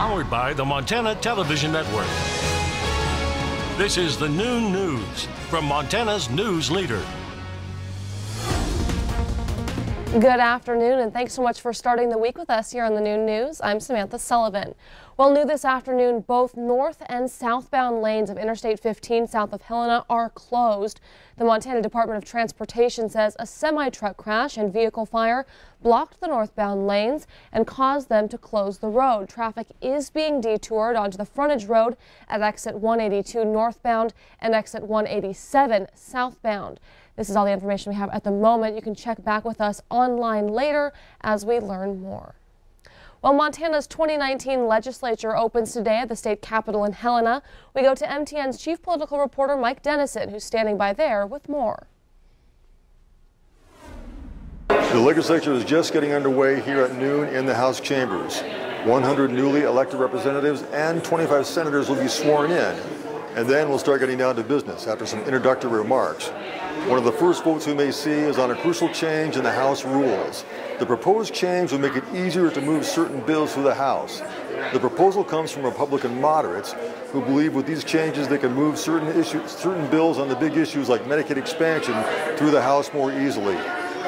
Powered by the Montana Television Network. This is the Noon News from Montana's news leader. Good afternoon, and thanks so much for starting the week with us here on the Noon News. I'm Samantha Sullivan. Well, new this afternoon, both north and southbound lanes of Interstate 15 south of Helena are closed. The Montana Department of Transportation says a semi-truck crash and vehicle fire blocked the northbound lanes and caused them to close the road. Traffic is being detoured onto the frontage road at exit 182 northbound and exit 187 southbound. This is all the information we have at the moment. You can check back with us online later as we learn more. Well, Montana's 2019 legislature opens today at the state capitol in Helena. We go to MTN's chief political reporter Mike Dennison, who's standing by there with more. The legislature is just getting underway here at noon in the House chambers. 100 newly elected representatives and 25 senators will be sworn in. And then we'll start getting down to business after some introductory remarks. One of the first votes we may see is on a crucial change in the House rules. The proposed change will make it easier to move certain bills through the House. The proposal comes from Republican moderates who believe with these changes they can move certain bills on the big issues like Medicaid expansion through the House more easily.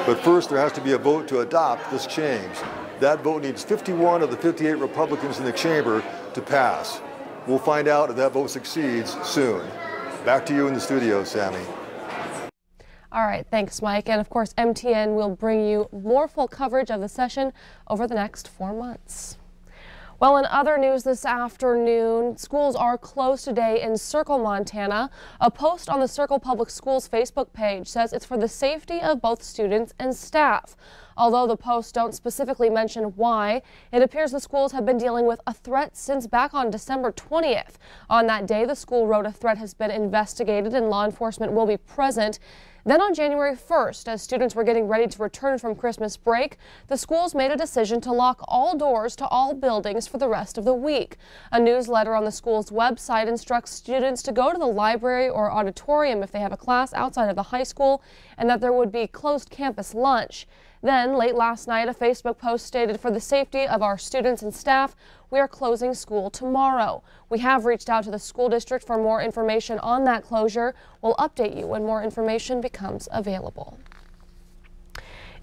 But first there has to be a vote to adopt this change. That vote needs 51 of the 58 Republicans in the chamber to pass. We'll find out if that vote succeeds soon. Back to you in the studio, Sammy. All right, thanks, Mike. And of course, MTN will bring you more full coverage of the session over the next 4 months. Well, in other news this afternoon, schools are closed today in Circle, Montana. A post on the Circle Public Schools Facebook page says it's for the safety of both students and staff. Although the posts don't specifically mention why, it appears the schools have been dealing with a threat since back on December 20th. On that day, the school wrote a threat has been investigated and law enforcement will be present. Then on January 1st, as students were getting ready to return from Christmas break, the schools made a decision to lock all doors to all buildings for the rest of the week. A newsletter on the school's website instructs students to go to the library or auditorium if they have a class outside of the high school, and that there would be closed campus lunch. Then, late last night, a Facebook post stated, "For the safety of our students and staff, we are closing school tomorrow." We have reached out to the school district for more information on that closure. We'll update you when more information becomes available.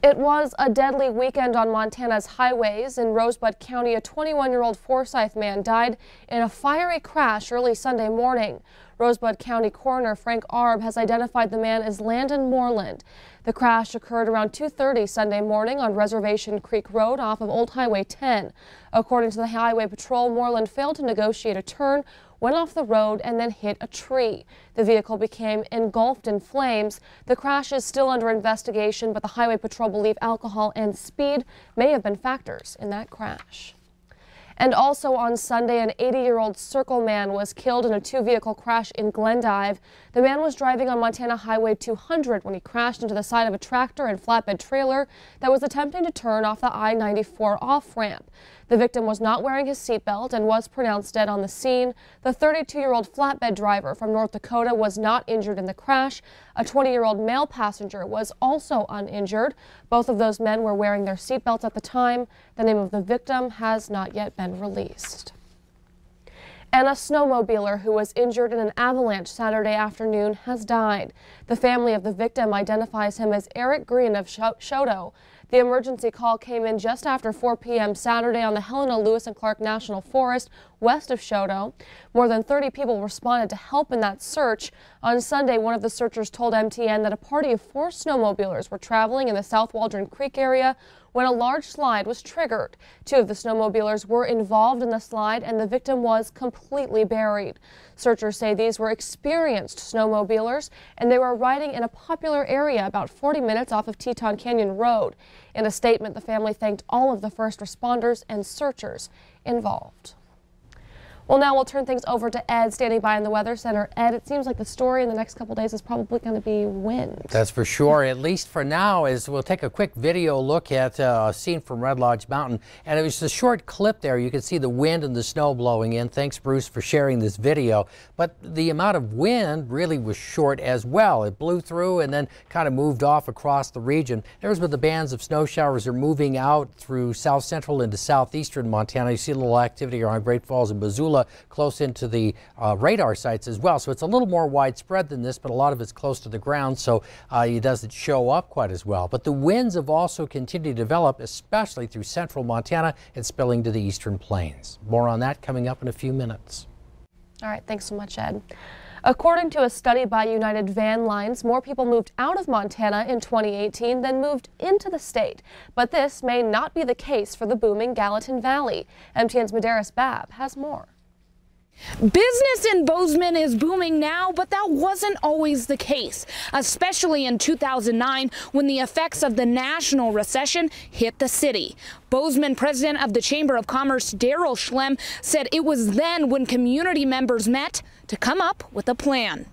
It was a deadly weekend on Montana's highways. In Rosebud County, a 21-year-old Forsyth man died in a fiery crash early Sunday morning. Rosebud County Coroner Frank Arb has identified the man as Landon Moreland. The crash occurred around 2:30 Sunday morning on Reservation Creek Road off of Old Highway 10. According to the Highway Patrol, Moreland failed to negotiate a turn, went off the road, and then hit a tree. The vehicle became engulfed in flames. The crash is still under investigation, but the Highway Patrol believe alcohol and speed may have been factors in that crash. And also on Sunday, an 80-year-old Circle man was killed in a two-vehicle crash in Glendive. The man was driving on Montana Highway 200 when he crashed into the side of a tractor and flatbed trailer that was attempting to turn off the I-94 off-ramp. The victim was not wearing his seatbelt and was pronounced dead on the scene. The 32-year-old flatbed driver from North Dakota was not injured in the crash. A 20-year-old male passenger was also uninjured. Both of those men were wearing their seatbelts at the time. The name of the victim has not yet been released. And a snowmobiler who was injured in an avalanche Saturday afternoon has died. The family of the victim identifies him as Eric Green of Shoto. The emergency call came in just after 4 p.m. Saturday on the Helena, Lewis and Clark National Forest west of Shoto. More than 30 people responded to help in that search. On Sunday, one of the searchers told MTN that a party of 4 snowmobilers were traveling in the South Waldron Creek area when a large slide was triggered. 2 of the snowmobilers were involved in the slide and the victim was completely buried. Searchers say these were experienced snowmobilers and they were riding in a popular area about 40 minutes off of Teton Canyon Road. In a statement, the family thanked all of the first responders and searchers involved. Well, now we'll turn things over to Ed, standing by in the Weather Center. Ed, it seems like the story in the next couple days is probably going to be wind. That's for sure, at least for now. As we'll take a quick video look at a scene from Red Lodge Mountain. And it was a short clip there. You can see the wind and the snow blowing in. Thanks, Bruce, for sharing this video. But the amount of wind really was short as well. It blew through and then kind of moved off across the region. There's where the bands of snow showers are moving out through south central into southeastern Montana. You see a little activity around Great Falls and Missoula, close into the radar sites as well. So it's a little more widespread than this, but a lot of it's close to the ground, so it doesn't show up quite as well. But the winds have also continued to develop, especially through central Montana and spilling to the eastern plains. More on that coming up in a few minutes. All right, thanks so much, Ed. According to a study by United Van Lines, more people moved out of Montana in 2018 than moved into the state. But this may not be the case for the booming Gallatin Valley. MTN's Medeiros Babb has more. Business in Bozeman is booming now, but that wasn't always the case, especially in 2009 when the effects of the national recession hit the city. Bozeman president of the Chamber of Commerce, Daryl Schlem, said it was then when community members met to come up with a plan.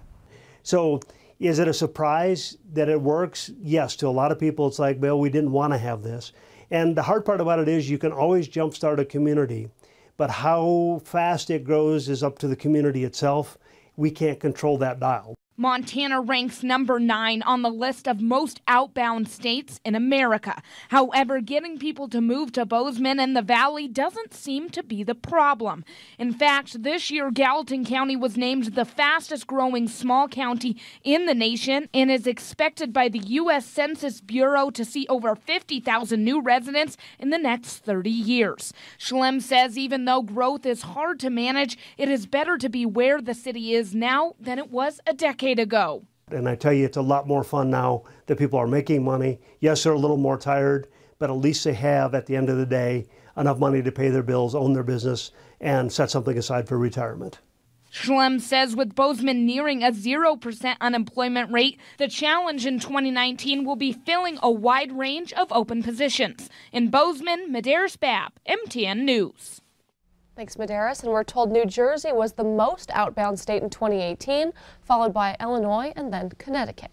So is it a surprise that it works? Yes, to a lot of people it's like, well, we didn't want to have this. And the hard part about it is you can always jumpstart a community. But how fast it grows is up to the community itself. We can't control that dial. Montana ranks number 9 on the list of most outbound states in America. However, getting people to move to Bozeman and the Valley doesn't seem to be the problem. In fact, this year, Gallatin County was named the fastest growing small county in the nation and is expected by the U.S. Census Bureau to see over 50,000 new residents in the next 30 years. Schlem says even though growth is hard to manage, it is better to be where the city is now than it was a decade ago. And I tell you, it's a lot more fun now that people are making money. Yes, they're a little more tired, but at least they have, at the end of the day, enough money to pay their bills, own their business, and set something aside for retirement. Schlem says with Bozeman nearing a 0% unemployment rate, the challenge in 2019 will be filling a wide range of open positions. In Bozeman, Medeiros Babb, MTN News. Thanks, Medeiros. And we're told New Jersey was the most outbound state in 2018, followed by Illinois and then Connecticut.